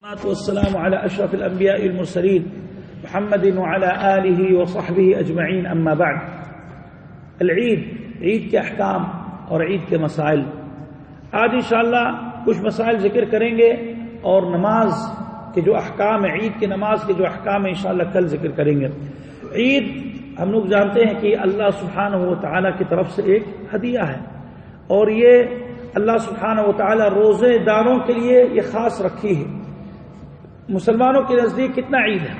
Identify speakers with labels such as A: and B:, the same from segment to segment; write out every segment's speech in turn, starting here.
A: والسلام على أشرف الأنبياء المرسلين محمد وعلى آله وصحبه أجمعين أما بعد. عید کے احکام اور عید کے مسائل. آج انشاءاللہ کچھ مسائل ذکر کریں گے اور نماز کے جو احکام ہیں، عید کی نماز کے جو احکام ہیں انشاءاللہ کل ذکر کریں گے. عید ہم لوگ جانتے ہیں کہ اللہ سبحانہ و تعالیٰ کی طرف سے ایک ہدیہ ہے، اور یہ اللہ سبحانہ و تعالیٰ روزے داروں کے لیے یہ خاص رکھی ہے. مسلمانوں کے نزدیک کتنا عید ہے؟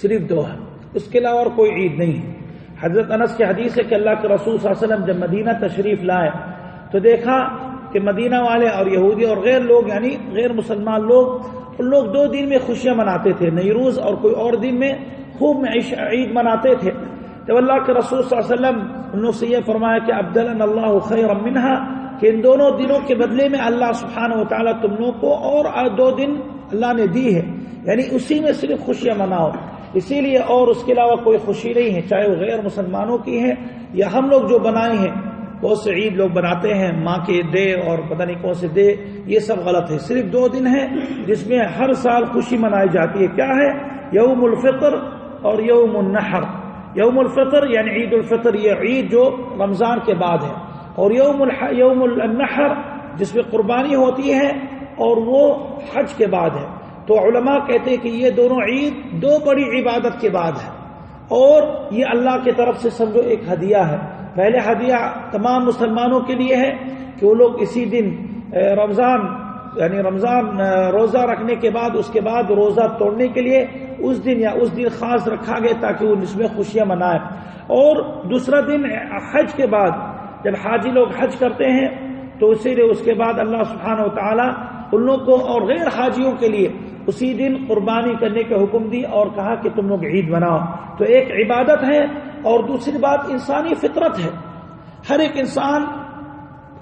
A: صرف 2 ہے، اس کے علاوہ اور کوئی عید نہیں ہے. حضرت انس کی حدیث ہے کہ اللہ کے رسول صلی اللہ علیہ وسلم جب مدینہ تشریف لائے تو دیکھا کہ مدینہ والے اور یہودی اور غیر لوگ یعنی غیر مسلمان لوگ، ان لوگ 2 دن میں خوشیاں مناتے تھے، نیروز اور کوئی اور دن میں خوب عید مناتے تھے. جب اللہ کے رسول صلی اللہ علیہ وسلم انہوں سے یہ فرمایا کہ ابدلنا اللہ خیرا منہا، کہ ان دونوں دنوں کے بدلے میں اللہ سبحانہ و تعالیٰ تم لوگوں کو اور 2 دن اللہ نے دی ہے، یعنی اسی میں صرف خوشیاں مناؤ. اسی لیے اور اس کے علاوہ کوئی خوشی نہیں ہے، چاہے وہ غیر مسلمانوں کی ہے یا ہم لوگ جو بنائے ہیں. بہت سے عید لوگ بناتے ہیں، ماں کے دے اور پتہ نہیں کون سے دے، یہ سب غلط ہے. صرف 2 دن ہے جس میں ہر سال خوشی منائی جاتی ہے. کیا ہے؟ یوم الفطر اور یوم النحر. یوم الفطر یعنی عید الفطر، یہ عید جو رمضان کے بعد ہے، اور یوم النحر جس میں قربانی ہوتی ہے اور وہ حج کے بعد ہے. تو علماء کہتے ہیں کہ یہ دونوں عید 2 بڑی عبادت کے بعد ہے، اور یہ اللہ کی طرف سے سمجھو ایک ہدیہ ہے. پہلے ہدیہ تمام مسلمانوں کے لیے ہے کہ وہ لوگ اسی دن رمضان روزہ رکھنے کے بعد اس کے بعد روزہ توڑنے کے لیے اس دن خاص رکھا گیا تاکہ وہ اس میں خوشیاں منائیں. اور دوسرا دن حج کے بعد جب حاجی لوگ حج کرتے ہیں تو اسی لیے اس کے بعد اللہ سبحانہ و تعالیٰ ان لوگوں کو اور غیر حاجیوں کے لیے اسی دن قربانی کرنے کا حکم دی اور کہا کہ تم لوگ عید مناؤ. تو ایک عبادت ہے، اور دوسری بات انسانی فطرت ہے. ہر ایک انسان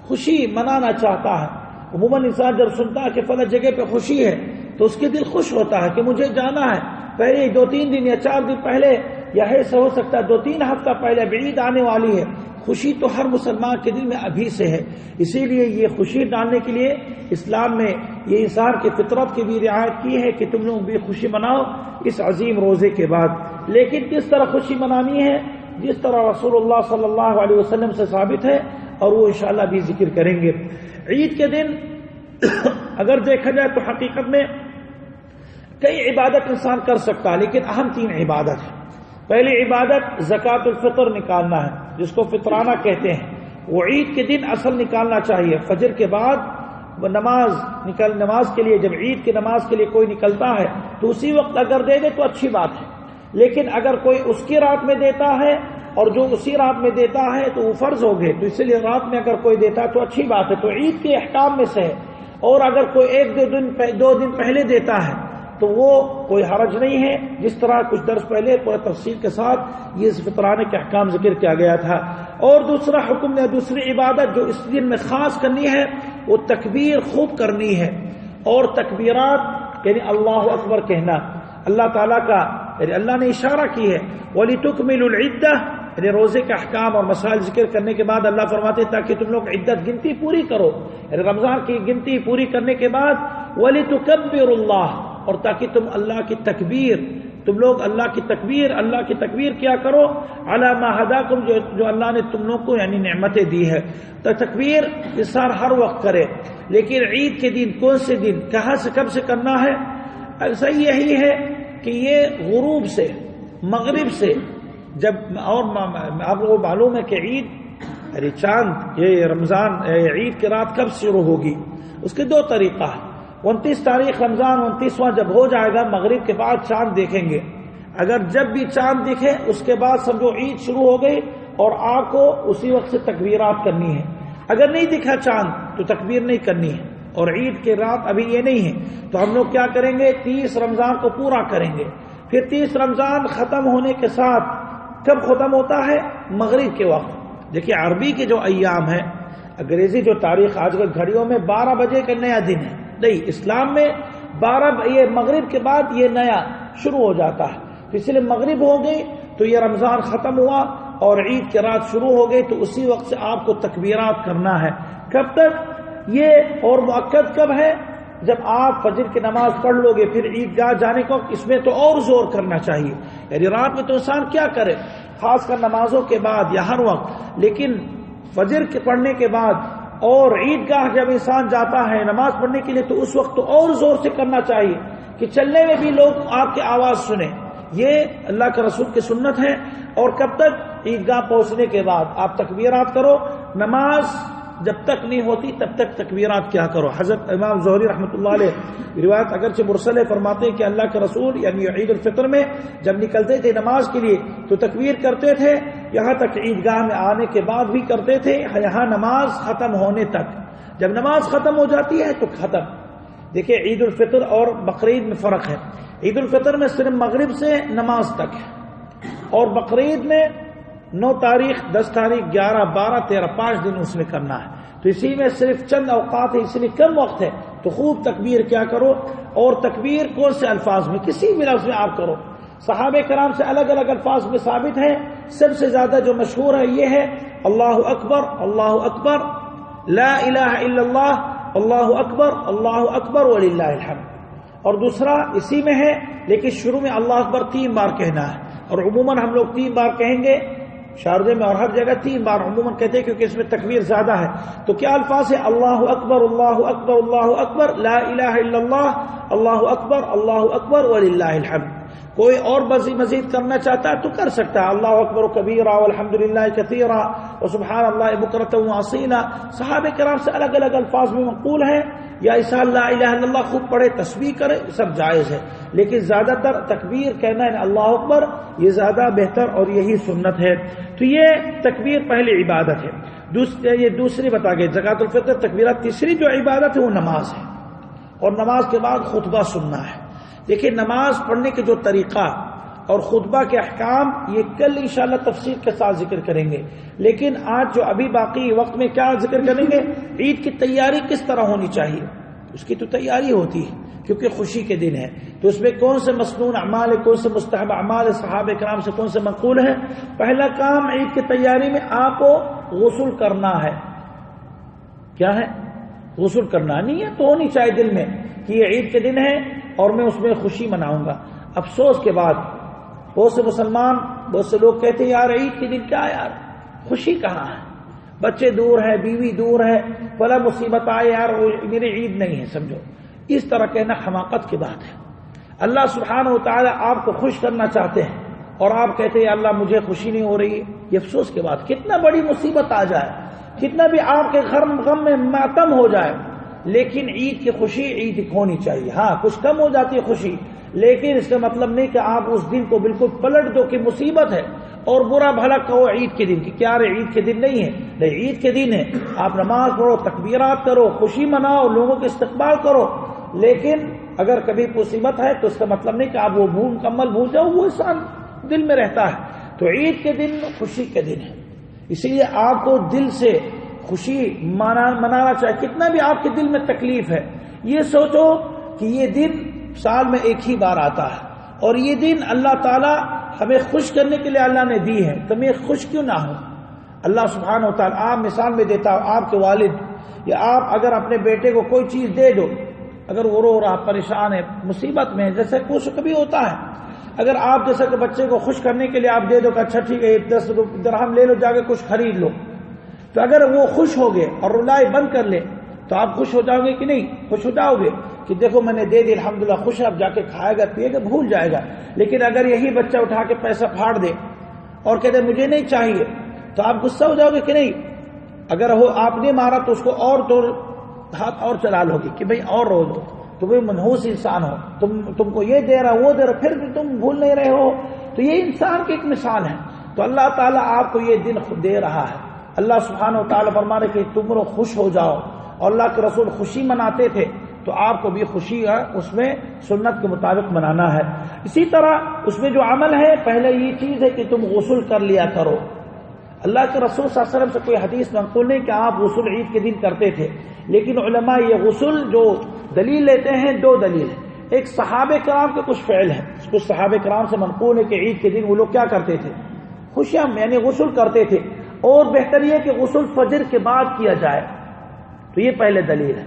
A: خوشی منانا چاہتا ہے. عموماً انسان جب سنتا ہے کہ فلاں جگہ پہ خوشی ہے تو اس کے دل خوش ہوتا ہے کہ مجھے جانا ہے. پہلے 2-3 دن یا 4 دن پہلے یا ایسا ہو سکتا ہے 2-3 ہفتہ پہلے عید آنے والی ہے. خوشی تو ہر مسلمان کے دل میں ابھی سے ہے. اسی لیے یہ خوشی ڈالنے کے لیے اسلام میں یہ انسان کی فطرت کی بھی رعایت کی ہے کہ تم لوگ بھی خوشی مناؤ اس عظیم روزے کے بعد. لیکن کس طرح خوشی منانی ہے؟ جس طرح رسول اللہ صلی اللہ علیہ وسلم سے ثابت ہے، اور وہ انشاءاللہ بھی ذکر کریں گے. عید کے دن اگر دیکھا جائے تو حقیقت میں کئی عبادت انسان کر سکتا ہے، لیکن اہم 3 عبادت ہیں. پہلی عبادت زکوٰۃ الفطر نکالنا ہے، جس کو فطرانہ کہتے ہیں. وہ عید کے دن اصل نکالنا چاہیے. فجر کے بعد نماز کے لیے، جب عید کی نماز کے لیے کوئی نکلتا ہے تو اسی وقت اگر دے دے تو اچھی بات ہے. لیکن اگر کوئی اس کی رات میں دیتا ہے اور جو اسی رات میں دیتا ہے تو وہ فرض ہو گئے، تو اس لیے رات میں اگر کوئی دیتا ہے تو اچھی بات ہے. تو عید کے احکام میں سے ہے. اور اگر کوئی 1-2 دن پہلے دیتا ہے تو وہ کوئی حرج نہیں ہے. جس طرح کچھ درس پہلے پورے تفصیل کے ساتھ یہ فطرانے کے احکام ذکر کیا گیا تھا. اور دوسرا حکم یا دوسری عبادت جو اس دن میں خاص کرنی ہے وہ تکبیر خوب کرنی ہے. اور تکبیرات یعنی اللہ اکبر کہنا. اللہ تعالیٰ کا یعنی اللہ نے اشارہ کی ہے وَلِتُكْمِلُوا الْعِدَّةَ، یعنی روزے کے احکام اور مسائل ذکر کرنے کے بعد اللہ فرماتے ہیں تاکہ تم لوگ عدت گنتی پوری کرو، یعنی رمضان کی گنتی پوری کرنے کے بعد وَلِتُكَبِّرُوا اللَّهَ، اور تاکہ تم اللہ کی تکبیر کیا کرو علی ما ہداکم، جو اللہ نے تم لوگ کو یعنی نعمتیں دی ہے. تو تکبیر انسان ہر وقت کرے. لیکن عید کے دن کون سے دن کہاں سے کب سے کرنا ہے؟ صحیح یہی ہے کہ یہ غروب سے مغرب سے جب، اور آپ لوگوں کو معلوم ہے کہ عید یعنی چاند یہ رمضان عید کی رات کب شروع ہوگی؟ اس کے 2 طریقہ ہے. 29 تاریخ رمضان 29واں جب ہو جائے گا مغرب کے بعد چاند دیکھیں گے. اگر جب بھی چاند دکھے اس کے بعد سمجھو عید شروع ہو گئی اور آپ کو اسی وقت سے تکبیرات کرنی ہے. اگر نہیں دکھا چاند تو تکبیر نہیں کرنی ہے. اور عید کے رات ابھی یہ نہیں ہے تو ہم لوگ کیا کریں گے؟ 30 رمضان کو پورا کریں گے. پھر 30 رمضان ختم ہونے کے ساتھ کب ختم ہوتا ہے؟ مغرب کے وقت. دیکھیے عربی کے جو ایام ہے، انگریزی جو تاریخ آج کل گھڑیوں میں 12 بجے کا نیا دن ہے. نہیں، اسلام میں 12 یہ مغرب کے بعد یہ نیا شروع ہو جاتا ہے. تو اس لیے مغرب ہو گئی تو یہ رمضان ختم ہوا اور عید کی رات شروع ہو گئی، تو اسی وقت سے آپ کو تکبیرات کرنا ہے. کب تک یہ؟ اور مؤکد کب ہے؟ جب آپ فجر کی نماز پڑھ لو گے پھر عیدگاہ جانے کو اس میں تو اور زور کرنا چاہیے. یعنی رات میں تو انسان کیا کرے خاص کر نمازوں کے بعد یا ہر وقت, لیکن فجر کے پڑھنے کے بعد اور عیدگاہ جب انسان جاتا ہے نماز پڑھنے کے لیے تو اس وقت تو اور زور سے کرنا چاہیے کہ چلنے میں بھی لوگ آپ کی آواز سنیں. یہ اللہ کے رسول کی سنت ہے. اور کب تک؟ عیدگاہ پہنچنے کے بعد آپ تکبیرات کرو. نماز جب تک نہیں ہوتی تب تک تکبیرات کیا کرو. حضرت امام زہری رحمۃ اللہ علیہ روایت اگرچہ مرسل فرماتے ہیں کہ اللہ کے رسول یعنی عید الفطر میں جب نکلتے تھے نماز کے لیے تو تکبیر کرتے تھے, یہاں تک عیدگاہ میں آنے کے بعد بھی کرتے تھے, یہاں نماز ختم ہونے تک. جب نماز ختم ہو جاتی ہے تو ختم. دیکھیں عید الفطر اور بقرعید میں فرق ہے. عید الفطر میں صرف مغرب سے نماز تک ہے, اور بقرعید میں 9 تاریخ 10 تاریخ 11 12 13 5 دن اس میں کرنا ہے. تو اسی میں صرف چند اوقات ہے, اس لیے کم وقت ہے, تو خوب تکبیر کیا کرو. اور تکبیر کون سے الفاظ میں؟ کسی بھی لفظ میں آپ کرو. صحابہ کرام سے الگ الگ الفاظ میں ثابت ہے. سب سے زیادہ جو مشہور ہے یہ ہے اللہ اکبر لا الہ الا اللہ اللہ اکبر وللہ الحمد. اور دوسرا اسی میں ہے لیکن شروع میں اللہ اکبر 3 بار کہنا ہے, اور عموماً ہم لوگ 3 بار کہیں گے شارجے میں اور ہر جگہ 3 بار عموماً کہتے ہیں کیونکہ اس میں تکبیر زیادہ ہے. تو کیا الفاظ ہے؟ اللہ اکبر لا الہ الا اللہ اکبر وللہ الحمد. کوئی اور مزید کرنا چاہتا ہے تو کر سکتا ہے, اللہ اکبر کبیرا والحمدللہ کثیرا وسبحان اللہ بکرۃ واصیلا. صحابہ کرام سے الگ الگ الفاظ میں منقول ہے, یا ایسا لا الہ الا اللہ خوب پڑھے تسبیح کرے, سب جائز ہے. لیکن زیادہ تر تکبیر کہنا ہے اللہ اکبر, یہ زیادہ بہتر اور یہی سنت ہے. تو یہ تکبیر پہلی عبادت ہے. یہ دوسری بتا گئے زکوٰۃ الفطر تکبیرات. تیسری جو عبادت ہے وہ نماز ہے, اور نماز کے بعد خطبہ سننا ہے. دیکھیں نماز پڑھنے کے جو طریقہ اور خطبہ کے احکام یہ کل انشاءاللہ تفصیل کے ساتھ ذکر کریں گے. لیکن آج جو ابھی باقی وقت میں کیا ذکر کریں گے, عید کی تیاری کس طرح ہونی چاہیے. اس کی تو تیاری ہوتی ہے کیونکہ خوشی کے دن ہے, تو اس میں کون سے مسنون اعمال ہے, کون سے مستحب اعمال ہے, صحابہ کرام سے کون سے منقول ہے. پہلا کام عید کی تیاری میں آپ کو غسل کرنا ہے. کیا ہے؟ غسل کرنا. نیت تو ہونی چاہیے دل میں کہ یہ عید کے دن ہے اور میں اس میں خوشی مناؤں گا. افسوس کے بعد بہت سے مسلمان بہت سے لوگ کہتے ہیں یار عید کے دن کیا یار خوشی کہاں ہے, بچے دور ہے, بیوی دور ہے, بلا مصیبت آئے یار میری عید نہیں ہے. سمجھو اس طرح کہنا حماقت کی بات ہے. اللہ سبحانہ و تعالی آپ کو خوش کرنا چاہتے ہیں اور آپ کہتے ہیں اللہ مجھے خوشی نہیں ہو رہی ہے. یہ افسوس کے بعد کتنا بڑی مصیبت آ جائے, کتنا بھی آپ کے غم میں ماتم ہو جائے, لیکن عید کی خوشی عید ہونی چاہیے. ہاں کچھ کم ہو جاتی ہے خوشی, لیکن اس کا مطلب نہیں کہ آپ اس دن کو بالکل پلٹ دو کہ مصیبت ہے اور برا بھلا کہو عید کے دن کی کیا رہے عید کے دن نہیں ہے. نہیں, عید کے دن ہے. آپ نماز پڑھو, تکبیرات کرو, خوشی مناؤ, لوگوں کے استقبال کرو. لیکن اگر کبھی مصیبت ہے تو اس کا مطلب نہیں کہ آپ وہ مکمل بھول جاؤ, وہ انسان دل میں رہتا ہے. تو عید کے دن خوشی کے دن ہے, اسی لیے آپ کو دل سے خوشی منانا چاہیے. کتنا بھی آپ کے دل میں تکلیف ہے, یہ سوچو کہ یہ دن سال میں ایک ہی بار آتا ہے, اور یہ دن اللہ تعالیٰ ہمیں خوش کرنے کے لیے اللہ نے دی ہے, تو میں خوش کیوں نہ ہوں. اللہ سبحانہ و تعالیٰ آپ مثال میں دیتا ہوں, آپ کے والد یا آپ اگر اپنے بیٹے کو کوئی چیز دے دو, اگر وہ رو رہا پریشان ہے مصیبت میں, جیسے کچھ کبھی ہوتا ہے, اگر آپ جیسا کہ بچے کو خوش کرنے کے لیے آپ دے دو کہ اچھا ٹھیک ہے 10 درہم لے لو, جا کے کچھ خرید لو, تو اگر وہ خوش ہو گئے اور رلائی بند کر لے تو آپ خوش ہو جاؤ گے کہ نہیں؟ خوش ہو جاؤ گے کہ دیکھو میں نے دے دی الحمدللہ, خوش ہے, اب جا کے کھائے گا پیے گا بھول جائے گا. لیکن اگر یہی بچہ اٹھا کے پیسہ پھاڑ دے اور کہتے مجھے نہیں چاہیے تو آپ غصہ ہو جاؤ گے کہ نہیں؟ اگر وہ آپ نے مارا تو اس کو اور تو ہاتھ اور چلا لو گے کہ بھئی اور رو دو, تو بھئی منحوس انسان ہو, تم کو یہ دے رہا وہ دے رہا, پھر بھی تم بھول نہیں رہے ہو. تو یہ انسان کی ایک مثال ہے. تو اللہ تعالیٰ آپ کو یہ دن دے رہا ہے. اللہ سبحانہ و تعالیٰ فرما رہے کہ تم لوگ خوش ہو جاؤ, اور اللہ کے رسول خوشی مناتے تھے, تو آپ کو بھی خوشی ہے اس میں سنت کے مطابق منانا ہے. اسی طرح اس میں جو عمل ہے پہلے یہ چیز ہے کہ تم غسل کر لیا کرو. اللہ کے رسول صلی اللہ علیہ وسلم سے کوئی حدیث منقول نہیں کہ آپ غسل عید کے دن کرتے تھے, لیکن علماء یہ غسل جو دلیل لیتے ہیں 2 دلیل ہیں. ایک صحابہ کرام کے کچھ فعل ہیں, کچھ صحابہ کرام سے منقول ہے کہ عید کے دن وہ لوگ کیا کرتے تھے, خوشیاں یعنی غسل کرتے تھے, اور بہتر یہ کہ غسل فجر کے بعد کیا جائے. تو یہ پہلے دلیل ہے.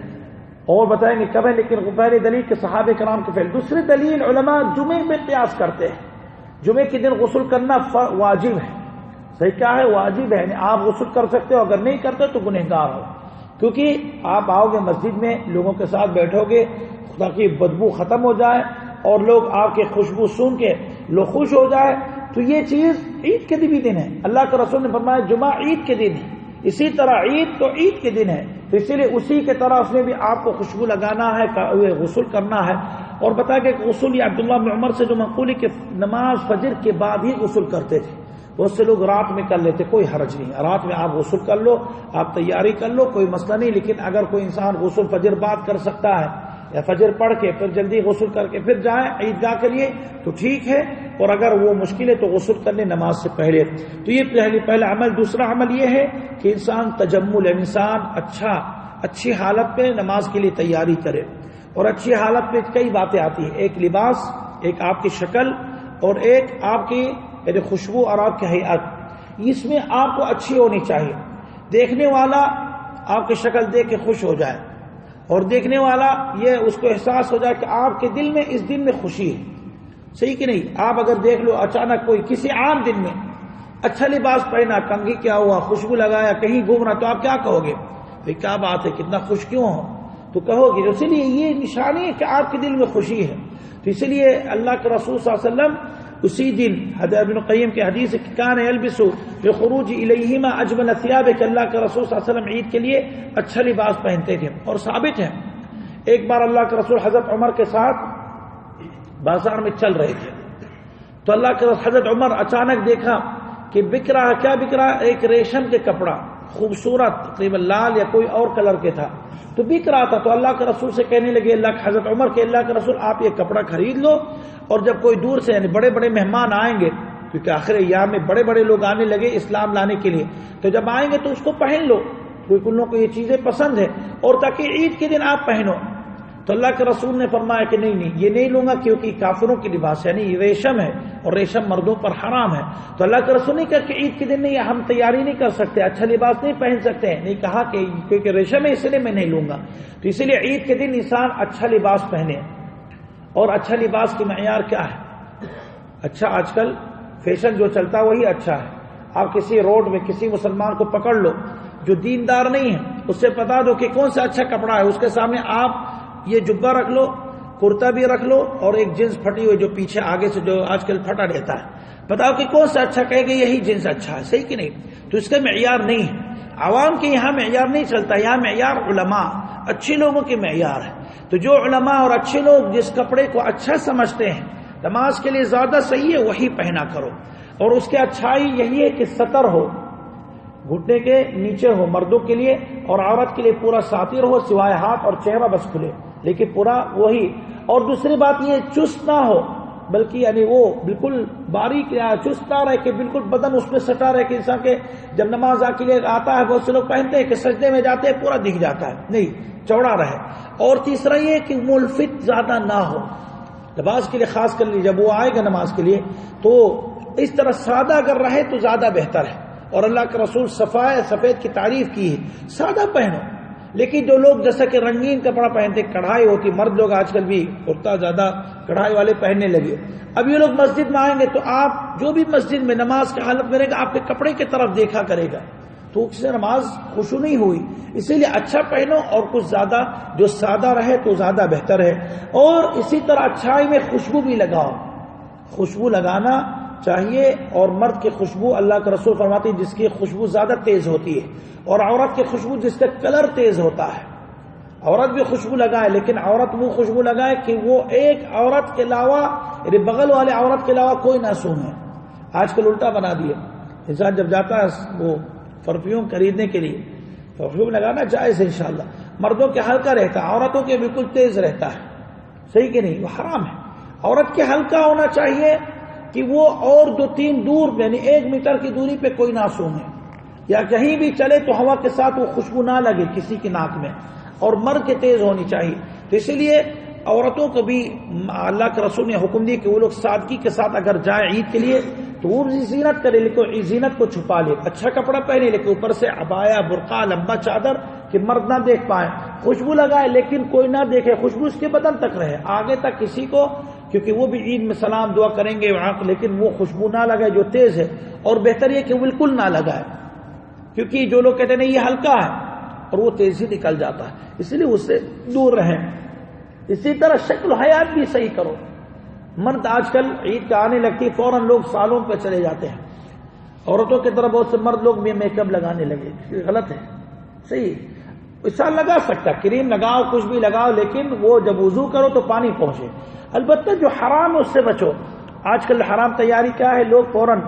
A: اور بتائیں گے کب ہے، لیکن پہلی دلیل کہ صحابہ کرام کے فعل. دوسری دلیل علماء جمعے میں قیاس کرتے ہیں. جمعے کے دن غسل کرنا واجب ہے. صحیح کیا ہے؟ واجب ہے. یعنی آپ غسل کر سکتے ہو، اگر نہیں کرتے تو گنہگار ہو. کیونکہ آپ آؤ گے مسجد میں، لوگوں کے ساتھ بیٹھو گے تاکہ بدبو ختم ہو جائے اور لوگ آپ کے خوشبو سن کے لوگ خوش ہو جائے. تو یہ چیز عید کے بھی دن ہے. اللہ کے رسول نے فرمایا جمعہ عید کے دن ہے. اسی طرح عید تو عید کے دن ہے، تو اسی لیے اسی کے طرح اس میں بھی آپ کو خوشبو لگانا ہے، غسل کرنا ہے. اور بتا کہ غسل یہ عبداللہ بن عمر سے جو منقول ہے کہ نماز فجر کے بعد ہی غسل کرتے تھے. بہت سے لوگ رات میں کر لیتے، کوئی حرج نہیں. رات میں آپ غسل کر لو، آپ تیاری کر لو، کوئی مسئلہ نہیں. لیکن اگر کوئی انسان غسل فجر بعد کر سکتا ہے یا فجر پڑھ کے پھر جلدی غسل کر کے پھر جائیں عیدگاہ کے لیے تو ٹھیک ہے. اور اگر وہ مشکل ہے تو غسل کرنے نماز سے پہلے. تو یہ پہلا عمل. دوسرا عمل یہ ہے کہ انسان تجمل، انسان اچھی حالت میں نماز کے لیے تیاری کرے. اور اچھی حالت میں کئی باتیں آتی ہیں، ایک لباس، ایک آپ کی شکل، اور ایک آپ کی خوشبو اور آپ کی ہیئت. اس میں آپ کو اچھی ہونی چاہیے. دیکھنے والا آپ کی شکل دیکھ کے خوش ہو جائے، اور دیکھنے والا یہ اس کو احساس ہو جائے کہ آپ کے دل میں اس دن میں خوشی ہے. صحیح کہ نہیں؟ آپ اگر دیکھ لو اچانک کوئی کسی عام دن میں اچھا لباس پہنا، کنگھی کیا ہوا، خوشبو لگایا، کہیں گھوم رہا، تو آپ کیا کہو گے؟ بھائی کیا بات ہے، کتنا خوش کیوں ہو؟ تو کہو گے. اسی لیے یہ نشانی ہے کہ آپ کے دل میں خوشی ہے. تو اسی لیے اللہ کے رسول صلی اللہ علیہ وسلم اسی دن حضرت ابن قیم کی حدیث ہے کہ کان یلبس بخروج الیہما اجمل ثیاب، کہ اللہ کے رسول صلی اللہ علیہ وسلم عید کے لیے اچھا لباس پہنتے تھے. اور ثابت ہے ایک بار اللہ کے رسول حضرت عمر کے ساتھ بازار میں چل رہے تھے، تو اللہ کے رسول حضرت عمر اچانک دیکھا کہ بک رہا. کیا بک رہا؟ ایک ریشم کے کپڑا خوبصورت، تقریباً لال یا کوئی اور کلر کے تھا، تو بک رہا تھا. تو اللہ کے رسول سے کہنے لگے حضرت عمر کے اللہ کے رسول آپ یہ کپڑا خرید لو، اور جب کوئی دور سے یعنی بڑے بڑے مہمان آئیں گے، کیونکہ آخر ایام میں بڑے بڑے لوگ آنے لگے اسلام لانے کے لیے، تو جب آئیں گے تو اس کو پہن لو، کیونکہ ان لوگوں کو یہ چیزیں پسند ہے، اور تاکہ عید کے دن آپ پہنو. تو اللہ کے رسول نے فرمایا کہ نہیں یہ نہیں لوں گا، کیونکہ کافروں کی لباس ہے، یعنی یہ ریشم ہے اور ریشم مردوں پر حرام ہے. تو اللہ کے رسول نے کہا کہ عید کے دن نہیں، ہم تیاری نہیں کر سکتے، اچھا لباس نہیں پہن سکتے ہیں. نہیں کہا کہ کیونکہ ریشم ہے اس لیے میں نہیں لوں گا. تو اسی لیے عید کے دن انسان اچھا لباس پہنے. اور اچھا لباس کی معیار کیا ہے؟ اچھا آج کل فیشن جو چلتا ہے وہی اچھا ہے. آپ کسی روڈ میں کسی مسلمان کو پکڑ لو جو دیندار نہیں ہے، اس سے بتا دو کہ کون سا اچھا کپڑا ہے، اس کے سامنے آپ یہ جبہ رکھ لو، کرتا بھی رکھ لو، اور ایک جنس پھٹی ہوئی جو پیچھے آگے سے جو آج کل پھٹا رہتا ہے، بتاؤ کہ کون سا اچھا، کہے گا یہی جنس اچھا ہے. صحیح کہ نہیں؟ تو اس کا معیار نہیں ہے. عوام کے یہاں معیار نہیں چلتا، یہاں معیار علماء اچھے لوگوں کے معیار ہے. تو جو علماء اور اچھے لوگ جس کپڑے کو اچھا سمجھتے ہیں نماز کے لیے زیادہ صحیح ہے وہی پہنا کرو. اور اس کی اچھائی یہی ہے کہ ستر ہو، گھٹنے کے نیچے ہو مردوں کے لیے، اور عورت کے لیے پورا ساتر ہو سوائے ہاتھ اور چہرہ بس کھلے، لیکن پورا وہی. اور دوسری بات یہ چست نہ ہو، بلکہ یعنی وہ بالکل باریک یا چست نہ رہے کہ بالکل بدن اس میں سٹا رہے کہ انسان کے جب نماز کے لیے آتا ہے بہت سے لوگ پہنتے ہیں کہ سجدے میں جاتے ہیں پورا دکھ جاتا ہے، نہیں، چوڑا رہے. اور تیسرا یہ کہ ملفت زیادہ نہ ہو لباس کے لیے، خاص کر جب وہ آئے گا نماز کے لیے تو اس طرح سادہ اگر رہے تو زیادہ بہتر ہے. اور اللہ کے رسول سفید کی تعریف کی ہے، سادہ پہنو. لیکن جو لوگ جیسا کہ رنگین کپڑا پہنتے، کڑھائی ہوتی، مرد لوگ آج کل بھی کرتا زیادہ کڑھائی والے پہننے لگے. اب یہ لوگ مسجد میں آئیں گے تو آپ جو بھی مسجد میں نماز کی حالت میں رہے گا آپ کے کپڑے کی طرف دیکھا کرے گا، تو اس سے نماز خشوع نہیں ہوئی. اسی لیے اچھا پہنو اور کچھ زیادہ جو سادہ رہے تو زیادہ بہتر ہے. اور اسی طرح اچھائی میں خوشبو بھی لگاؤ، خوشبو لگانا چاہیے. اور مرد کی خوشبو اللہ کے رسول فرماتے ہیں جس کی خوشبو زیادہ تیز ہوتی ہے، اور عورت کی خوشبو جس کا کلر تیز ہوتا ہے. عورت بھی خوشبو لگائے، لیکن عورت وہ خوشبو لگائے کہ وہ ایک عورت کے علاوہ یعنی بغل والے عورت کے علاوہ کوئی نہ سونگے. آج کل الٹا بنا دیے، انسان جب جاتا ہے وہ پرفیوم خریدنے کے لیے، پرفیوم لگانا جائز ہے انشاءاللہ، مردوں کے ہلکا رہتا ہے، عورتوں کے بالکل تیز رہتا ہے. صحیح کہ نہیں؟ وہ حرام ہے. عورت کے ہلکا ہونا چاہیے کہ وہ اور 2-3 دور یعنی 1 میٹر کی دوری پہ کوئی نہ سونگے، یا کہیں بھی چلے تو ہوا کے ساتھ وہ خوشبو نہ لگے کسی کی ناک میں. اور مرد کے تیز ہونی چاہیے. تو اسی لیے عورتوں کو بھی اللہ کے رسول نے حکم دی کہ وہ لوگ سادگی کے ساتھ اگر جائے عید کے لیے تو وہ زینت کرے، لیکن زینت کو چھپا لے، اچھا کپڑا پہنے، لیکن اوپر سے عبایا، برقع، لمبا چادر کہ مرد نہ دیکھ پائے. خوشبو لگائے لیکن کوئی نہ دیکھے، خوشبو اس کے بدن تک رہے، آگے تک کسی کو، کیونکہ وہ بھی عید میں سلام دعا کریں گے لیکن وہ خوشبو نہ لگائے جو تیز ہے، اور بہتر یہ کہ بالکل نہ لگائے، کیونکہ جو لوگ کہتے ہیں نہیں یہ ہلکا ہے اور وہ تیزی نکل جاتا ہے، اس لیے اس سے دور رہیں۔ اسی طرح شکل حیات بھی صحیح کرو۔ مرد آج کل عید کا آنے لگتی فوراً لوگ سالوں پہ چلے جاتے ہیں، عورتوں کی طرح بہت سے مرد لوگ بھی میک اپ لگانے لگے، غلط ہے۔ صحیح انسان لگا سکتا، کریم لگاؤ کچھ بھی لگاؤ، لیکن وہ جب وضو کرو تو پانی پہنچے۔ البتہ جو حرام ہے اس سے بچو۔ آج کل حرام تیاری کیا ہے، لوگ فوراً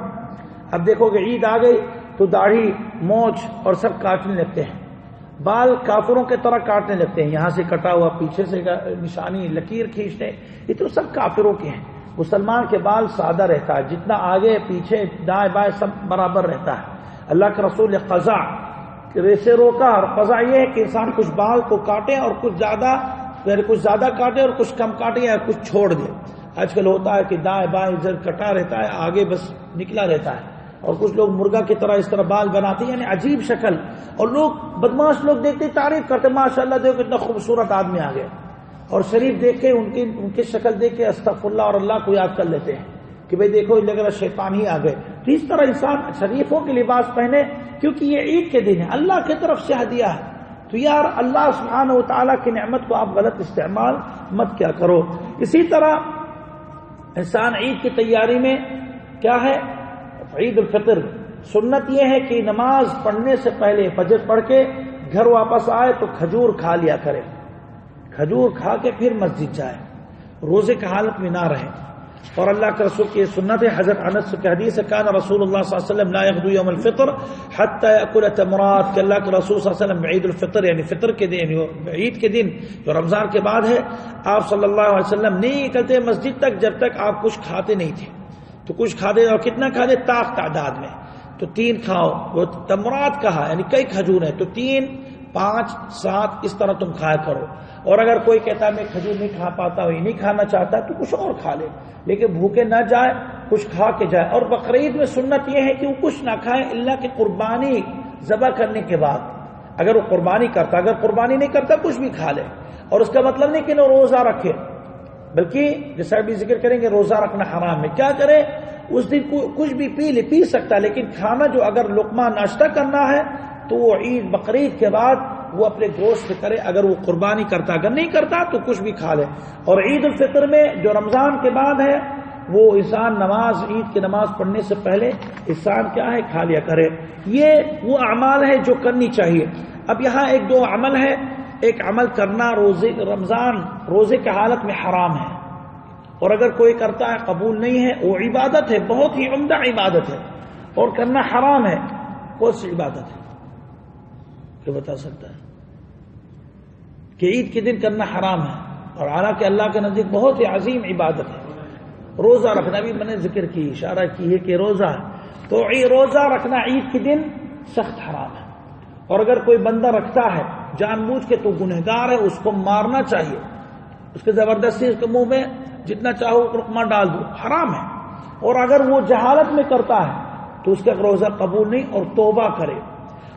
A: اب دیکھو کہ عید آ گئی تو داڑھی مونچھ اور سب کاٹنے لگتے ہیں، بال کافروں کے طرح کاٹنے لگتے ہیں، یہاں سے کٹا ہوا، پیچھے سے نشانی لکیر کھینچتے، یہ تو سب کافروں کے ہیں۔ مسلمان کے بال سادہ رہتا ہے، جتنا آگے پیچھے دائیں بائیں سب برابر رہتا ہے۔ اللہ کے رسول نے قضا سے روکا، اور قضا یہ ہے کہ انسان کچھ بال کو کاٹے اور کچھ زیادہ کاٹے اور کچھ کم کاٹے یا کچھ چھوڑ دے۔ آج کل ہوتا ہے کہ دائیں بائیں ادھر کٹا رہتا ہے، آگے بس نکلا رہتا ہے، اور کچھ لوگ مرغا کی طرح اس طرح بال بناتے ہیں، یعنی عجیب شکل، اور لوگ بدماش لوگ دیکھتے تعریف کرتے ماشاءاللہ دیکھو کتنا خوبصورت آدمی آ گیا، اور شریف دیکھ کے ان کی شکل دیکھ کے استغفر اللہ اور اللہ کو یاد کر لیتے ہیں کہ بھئی دیکھو لگ رہا شیطان ہی آ گئے۔ تو اس طرح انسان شریفوں کے لباس پہنے، کیونکہ یہ عید کے دن ہے، اللہ کی طرف سے ہدیہ ہے، تو یار اللہ سبحانہ و تعالیٰ کی نعمت کو آپ غلط استعمال مت کیا کرو۔ اسی طرح انسان عید کی تیاری میں کیا ہے، عید الفطر سنت یہ ہے کہ نماز پڑھنے سے پہلے فجر پڑھ کے گھر واپس آئے تو کھجور کھا لیا کرے، کھجور کھا کے پھر مسجد جائے، روزے کی حالت میں نہ رہے۔ اور اللہ کے رسول کی سنت ہے، حضرت انس کی حدیث ہے، کان رسول اللہ صلی اللہ علیہ وسلم لا یغدو یوم الفطر حتی یأکل تمرات، کہ اللہ کے رسول صلی اللہ علیہ وسلم عید الفطر یعنی فطر کے دن، عید کے دن جو رمضان کے بعد ہے، آپ صلی اللہ علیہ وسلم نہیں نکلتے مسجد تک جب تک آپ کچھ کھاتے نہیں تھے۔ تو کچھ کھاتے، اور کتنا کھاتے، طاق تعداد میں، تو 3 کھاؤ، وہ تمرات کہا یعنی کئی کھجور ہیں، تو 3 5 7 اس طرح تم کھایا کرو۔ اور اگر کوئی کہتا ہے میں کھجور نہیں کھا پاتا ہوں، یہ نہیں کھانا چاہتا، تو کچھ اور کھا لے، لیکن بھوکے نہ جائے، کچھ کھا کے جائے۔ اور بقرعید میں سنت یہ ہے کہ وہ کچھ نہ کھائے اللہ کی قربانی ذبح کرنے کے بعد، اگر وہ قربانی کرتا، اگر قربانی نہیں کرتا کچھ بھی کھا لے، اور اس کا مطلب نہیں کہ وہ روزہ رکھے، بلکہ جیسا ابھی ذکر کریں گے روزہ رکھنا حرام ہے۔ کیا کرے، اس دن کچھ بھی پی سکتا ہے، لیکن کھانا جو اگر لقمہ ناشتہ کرنا ہے تو وہ عید بقرعید کے بعد وہ اپنے گوشت کرے، اگر وہ قربانی کرتا، اگر نہیں کرتا تو کچھ بھی کھا لے۔ اور عید الفطر میں جو رمضان کے بعد ہے وہ انسان عید کی نماز پڑھنے سے پہلے انسان کیا ہے، کھا لیا کرے۔ یہ وہ اعمال ہے جو کرنی چاہیے۔ اب یہاں 1-2 عمل ہے، ایک عمل کرنا روزے کی حالت میں حرام ہے، اور اگر کوئی کرتا ہے قبول نہیں ہے، وہ عبادت ہے، بہت ہی عمدہ عبادت ہے، اور کرنا حرام ہے۔ کون سی عبادت ہے کہ بتا سکتا ہے کہ عید کے دن کرنا حرام ہے، اور حالانکہ اللہ کے نزدیک بہت ہی عظیم عبادت ہے؟ روزہ رکھنا بھی میں نے ذکر کی، اشارہ کی ہے کہ روزہ ہے، تو روزہ رکھنا عید کے دن سخت حرام ہے، اور اگر کوئی بندہ رکھتا ہے جان بوجھ کے تو گنہگار ہے، اس کو مارنا چاہیے، اس کے زبردستی اس کے منہ میں جتنا چاہو لقمہ ڈال دو، حرام ہے۔ اور اگر وہ جہالت میں کرتا ہے تو اس کا روزہ قبول نہیں، اور توبہ کرے۔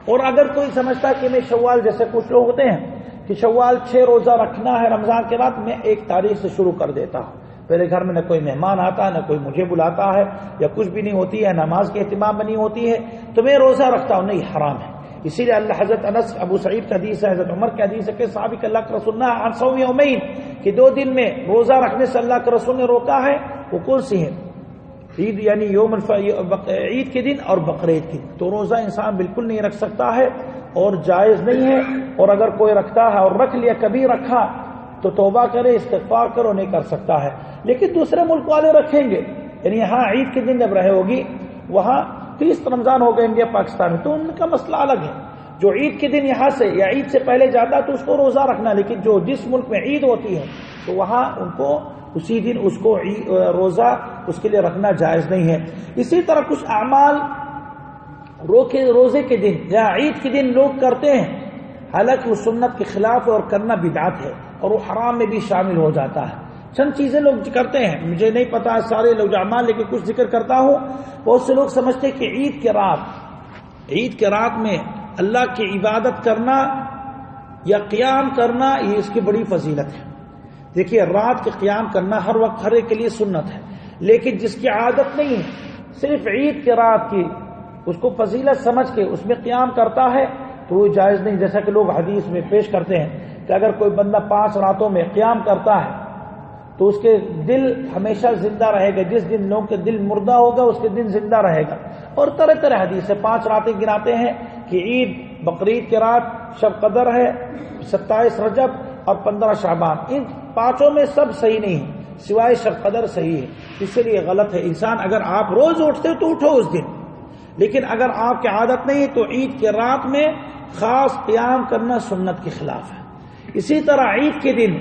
A: اور اگر کوئی سمجھتا ہے کہ میں شوال، جیسے کچھ لوگ ہوتے ہیں کہ شوال 6 روزہ رکھنا ہے رمضان کے بعد، میں 1 تاریخ سے شروع کر دیتا ہوں، پہلے گھر میں نہ کوئی مہمان آتا ہے، نہ کوئی مجھے بلاتا ہے، یا کچھ بھی نہیں ہوتی ہے، نماز کے اہتمام میں نہیں ہوتی ہے، تو میں روزہ رکھتا ہوں، نہیں، حرام ہے۔ اسی لیے اللہ حضرت انس ابو سعید کا حدیث ہے، حضرت عمر کا حدیث ہے کہ صحابی کہ اللہ کے رسول نے عن صوم یومین، کہ 2 دن میں روزہ رکھنے سے اللہ کے رسول نے روکا ہے، وہ کون سی ہیں؟ عید یعنی عید کے دن اور بقرعید کے دن، تو روزہ انسان بالکل نہیں رکھ سکتا ہے اور جائز نہیں ہے۔ اور اگر کوئی رکھتا ہے اور رکھ لیا، کبھی رکھا تو توبہ کرے، استغفار کرو، نہیں کر سکتا ہے۔ لیکن دوسرے ملک والے رکھیں گے، یعنی یہاں عید کے دن جب رہے ہوگی، وہاں 30 رمضان ہو گئے انڈیا پاکستان میں، تو ان کا مسئلہ الگ ہے۔ جو عید کے دن یہاں سے یا عید سے پہلے جاتا تو اس کو روزہ رکھنا، لیکن جو جس ملک میں عید ہوتی ہے تو وہاں ان کو اسی دن اس کو روزہ اس کے لیے رکھنا جائز نہیں ہے۔ اسی طرح کچھ اعمال روزے کے دن یا عید کے دن لوگ کرتے ہیں، حالانکہ وہ سنت کے خلاف اور کرنا بدعت ہے، اور وہ حرام میں بھی شامل ہو جاتا ہے۔ چند چیزیں لوگ کرتے ہیں، مجھے نہیں پتا سارے لوگ اعمال، لیکن کچھ ذکر کرتا ہوں۔ بہت سے لوگ سمجھتے ہیں کہ عید کے رات میں اللہ کی عبادت کرنا یا قیام کرنا یہ اس کی بڑی فضیلت ہے. دیکھیے رات کے قیام کرنا ہر وقت ہر ایک کے لیے سنت ہے، لیکن جس کی عادت نہیں ہے صرف عید کے رات کی اس کو فضیلت سمجھ کے اس میں قیام کرتا ہے تو وہ جائز نہیں. جیسا کہ لوگ حدیث میں پیش کرتے ہیں کہ اگر کوئی بندہ 5 راتوں میں قیام کرتا ہے تو اس کے دل ہمیشہ زندہ رہے گا، جس دن لوگوں کے دل مردہ ہوگا اس کے دن زندہ رہے گا. اور طرح طرح حدیث ہے. 5 راتیں گناتے ہیں کہ عید بقرعید کے رات شب قدر ہے، 27 رجب اور 15 شعبان. ان 5 میں سب صحیح نہیں ہے سوائے شب قدر صحیح ہے، اس لیے غلط ہے. انسان اگر آپ روز اٹھتے ہو تو اٹھو اس دن، لیکن اگر آپ کی عادت نہیں تو عید کے رات میں خاص قیام کرنا سنت کے خلاف ہے. اسی طرح عید کے دن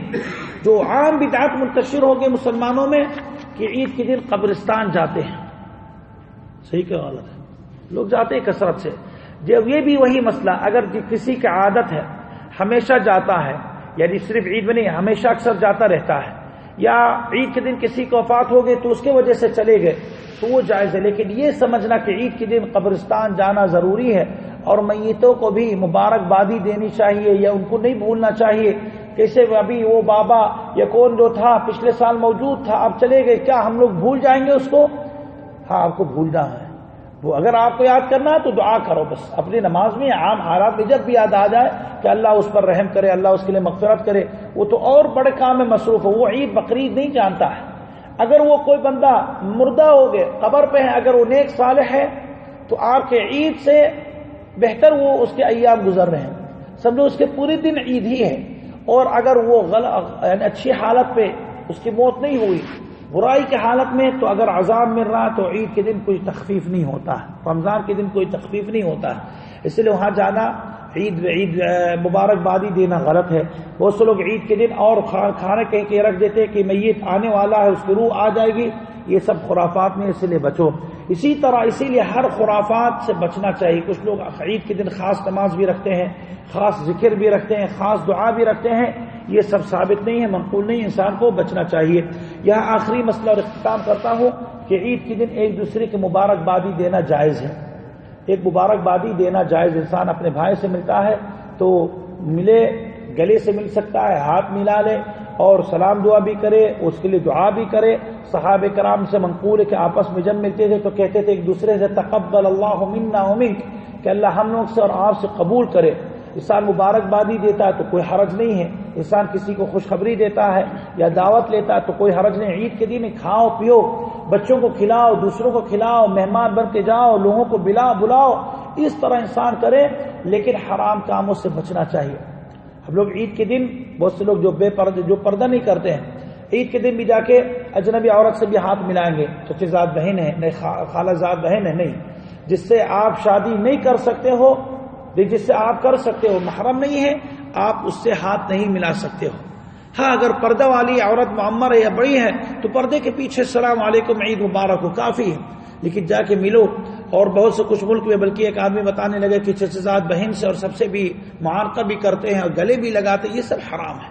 A: جو عام بدعت منتشر ہو گئے مسلمانوں میں کہ عید کے دن قبرستان جاتے ہیں. صحیح کہ غلط ہے؟ لوگ جاتے ہیں کثرت سے. جب یہ بھی وہی مسئلہ اگر کسی کی عادت ہے ہمیشہ جاتا ہے، یعنی صرف عید میں نہیں ہمیشہ اکثر جاتا رہتا ہے، یا عید کے دن کسی کو وفات ہو گئی تو اس کی وجہ سے چلے گئے تو وہ جائز ہے. لیکن یہ سمجھنا کہ عید کے دن قبرستان جانا ضروری ہے اور میتوں کو بھی مبارکبادی دینی چاہیے یا ان کو نہیں بھولنا چاہیے. کیسے ابھی وہ بابا یا کون جو تھا پچھلے سال موجود تھا اب چلے گئے، کیا ہم لوگ بھول جائیں گے اس کو؟ ہاں آپ کو بھولنا ہے. وہ اگر آپ کو یاد کرنا ہے تو دعا کرو بس اپنی نماز میں، عام حالات میں جب بھی یاد آ جائے کہ اللہ اس پر رحم کرے، اللہ اس کے لیے مغفرت کرے. وہ تو اور بڑے کام میں مصروف ہے، وہ عید بقرعید نہیں جانتا ہے. اگر وہ کوئی بندہ مردہ ہو گئے قبر پہ ہے، اگر وہ نیک صالح ہے تو آپ کے عید سے بہتر وہ اس کے ایام گزر رہے ہیں، سمجھو اس کے پورے دن عید ہی ہے. اور اگر وہ یعنی اچھی حالت پہ اس کی موت نہیں ہوئی، برائی کی حالت میں، تو اگر عذاب مل رہا تو عید کے دن کوئی تخفیف نہیں ہوتا ہے، رمضان کے دن کوئی تخفیف نہیں ہوتا ہے. اس لیے وہاں جانا عید مبارکبادی دینا غلط ہے. بہت سے لوگ عید کے دن اور کھانے کہیں کے رکھ دیتے کہ میت آنے والا ہے اس کی روح آ جائے گی. یہ سب خرافات میں، اس لیے بچو. اسی طرح اسی لیے ہر خرافات سے بچنا چاہیے. کچھ لوگ عید کے دن خاص نماز بھی رکھتے ہیں، خاص ذکر بھی رکھتے ہیں، خاص دعا بھی رکھتے ہیں. یہ سب ثابت نہیں ہے، منقول نہیں. انسان کو بچنا چاہیے. یہاں آخری مسئلہ اور اختتام کرتا ہوں کہ عید کے دن ایک دوسرے کی مبارکبادی دینا جائز ہے. ایک مبارکبادی دینا جائز. انسان اپنے بھائی سے ملتا ہے تو ملے، گلے سے مل سکتا ہے، ہاتھ ملا لے اور سلام دعا بھی کرے، اس کے لیے دعا بھی کرے. صحابہ کرام سے منقول ہے کہ آپس میں جب ملتے تھے تو کہتے تھے ایک دوسرے سے تقبل اللہ منا ومنک، کہ اللہ ہم لوگ سے اور آپ سے قبول کرے. انسان مبارکبادی دیتا ہے تو کوئی حرج نہیں ہے. انسان کسی کو خوشخبری دیتا ہے یا دعوت لیتا ہے تو کوئی حرج نہیں. عید کے دن کھاؤ پیو، بچوں کو کھلاؤ، دوسروں کو کھلاؤ، مہمان بن کے جاؤ، لوگوں کو بلاؤ. اس طرح انسان کرے، لیکن حرام کاموں سے بچنا چاہیے. ہم لوگ عید کے دن بہت سے لوگ جو پردہ نہیں کرتے ہیں، عید کے دن بھی جا کے اجنبی عورت سے بھی ہاتھ ملائیں گے. چچی زاد بہن ہے نہیں، خالہ زاد بہن ہے نہیں، جس سے آپ شادی نہیں کر سکتے ہو، جس سے آپ کر سکتے ہو، محرم نہیں ہے، آپ اس سے ہاتھ نہیں ملا سکتے ہو. ہاں اگر پردہ والی عورت معمر ہے یا بڑی ہے تو پردے کے پیچھے السلام علیکم عید مبارک ہو کافی ہے. لیکن جا کے ملو. اور بہت سے کچھ ملک میں بلکہ ایک آدمی بتانے لگے کہ چچزاد بہن سے اور سب سے بھی معانقہ بھی کرتے ہیں اور گلے بھی لگاتے ہیں، یہ سب حرام ہے.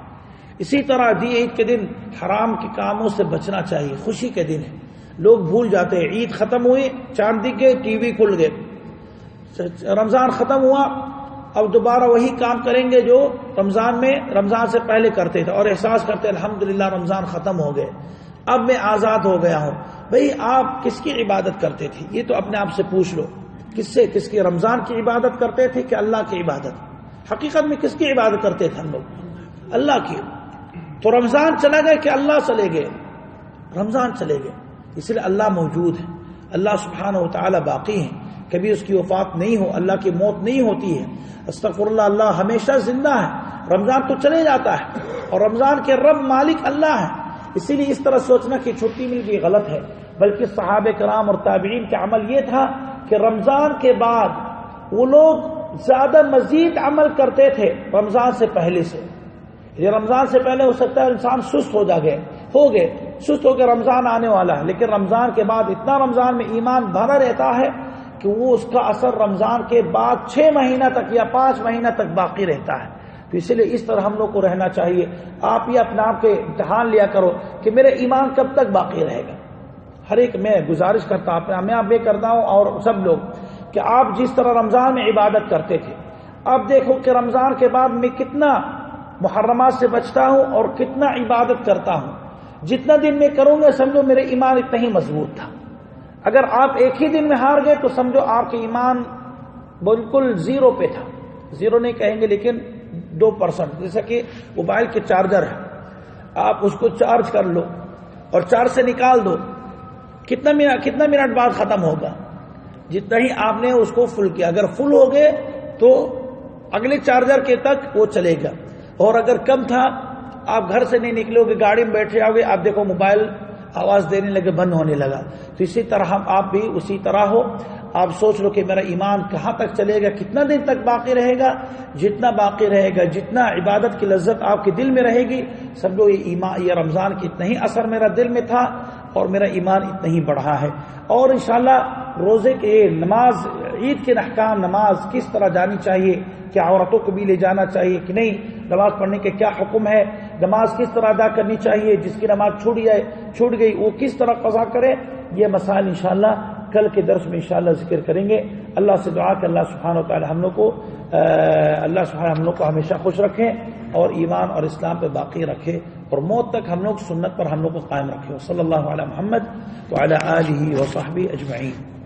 A: اسی طرح عید کے دن حرام کے کاموں سے بچنا چاہیے. خوشی کے دن ہے، لوگ بھول جاتے ہیں. عید ختم ہوئی، چاند دکھ گئے، ٹی وی کھل گئے. رمضان ختم ہوا، اب دوبارہ وہی کام کریں گے جو رمضان سے پہلے کرتے تھے، اور احساس کرتے الحمدللہ رمضان ختم ہو گئے، اب میں آزاد ہو گیا ہوں. بھئی آپ کس کی عبادت کرتے تھے؟ یہ تو اپنے آپ سے پوچھ لو. کس کی رمضان کی عبادت کرتے تھے کہ اللہ کی عبادت؟ حقیقت میں کس کی عبادت کرتے تھے ہم لوگ؟ اللہ کی. تو رمضان چلا گیا کہ اللہ چلے گئے؟ رمضان چلے گئے. اس لیے اللہ موجود ہے، اللہ سبحانہ و تعالی باقی ہے، کبھی اس کی وفات نہیں ہو، اللہ کی موت نہیں ہوتی ہے. استغفر اللہ، اللہ ہمیشہ زندہ ہے. رمضان تو چلے جاتا ہے اور رمضان کے رب مالک اللہ ہے. اسی لیے اس طرح سوچنا کہ چھٹی مل گئی غلط ہے. بلکہ صحابہ کرام اور تابعین کا عمل یہ تھا کہ رمضان کے بعد وہ لوگ زیادہ مزید عمل کرتے تھے رمضان سے پہلے سے. یہ رمضان سے پہلے ہو سکتا ہے انسان سست ہو گئے رمضان آنے والا ہے، لیکن رمضان کے بعد اتنا رمضان میں ایمان بھرا رہتا ہے کہ وہ اس کا اثر رمضان کے بعد 6 مہینہ تک یا 5 مہینہ تک باقی رہتا ہے. تو اس لیے اس طرح ہم لوگ کو رہنا چاہیے. آپ یہ اپنے آپ کے امتحان لیا کرو کہ میرے ایمان کب تک باقی رہے گا. ہر ایک میں گزارش کرتا ہوں، میں آپ یہ کرتا ہوں اور سب لوگ، کہ آپ جس طرح رمضان میں عبادت کرتے تھے اب دیکھو کہ رمضان کے بعد میں کتنا محرمات سے بچتا ہوں اور کتنا عبادت کرتا ہوں. جتنا دن میں کروں گا سمجھو میرے ایمان اتنا ہی مضبوط تھا. اگر آپ ایک ہی دن میں ہار گئے تو سمجھو آپ کے ایمان بالکل زیرو پہ تھا. زیرو نہیں کہیں گے لیکن 2%. جیسا کہ موبائل کے چارجر ہے, آپ اس کو چارج کر لو اور چارج سے نکال دو, کتنا منٹ بعد ختم ہوگا. جتنا ہی آپ نے اس کو فل کیا, اگر فل ہو گئے تو اگلے چارجر کے تک وہ چلے گا. اور اگر کم تھا, آپ گھر سے نہیں نکلو گے, گاڑی میں بیٹھے آؤ گے, آپ دیکھو موبائل آواز دینے لگے, بند ہونے لگا. تو اسی طرح آپ بھی اسی طرح ہو. آپ سوچ لو کہ میرا ایمان کہاں تک چلے گا, کتنا دن تک باقی رہے گا. جتنا باقی رہے گا, جتنا عبادت کی لذت آپ کے دل میں رہے گی, سمجھو یہ رمضان کی اتنا ہی اثر میرا دل میں تھا اور میرا ایمان اتنا ہی بڑھا ہے. اور انشاءاللہ روزے کے نماز, عید کے احکام, نماز کس طرح جانی چاہیے, کیا عورتوں کو بھی لے جانا چاہیے کہ نہیں, نماز پڑھنے کے کیا حکم ہے, نماز کس طرح ادا کرنی چاہیے, جس کی نماز چھوٹ گئی وہ کس طرح قضا کرے, یہ مسائل انشاءاللہ کل کے درس میں انشاءاللہ ذکر کریں گے. اللہ سے دعا کہ اللہ سبحانہ و تعالی ہم لوگ کو ہمیشہ خوش رکھیں اور ایمان اور اسلام پہ باقی رکھے اور موت تک ہم لوگ سنت پر ہم لوگ کو قائم رکھے. صلی اللہ علی محمد وعلی آلہ وصحبہ اجمعین.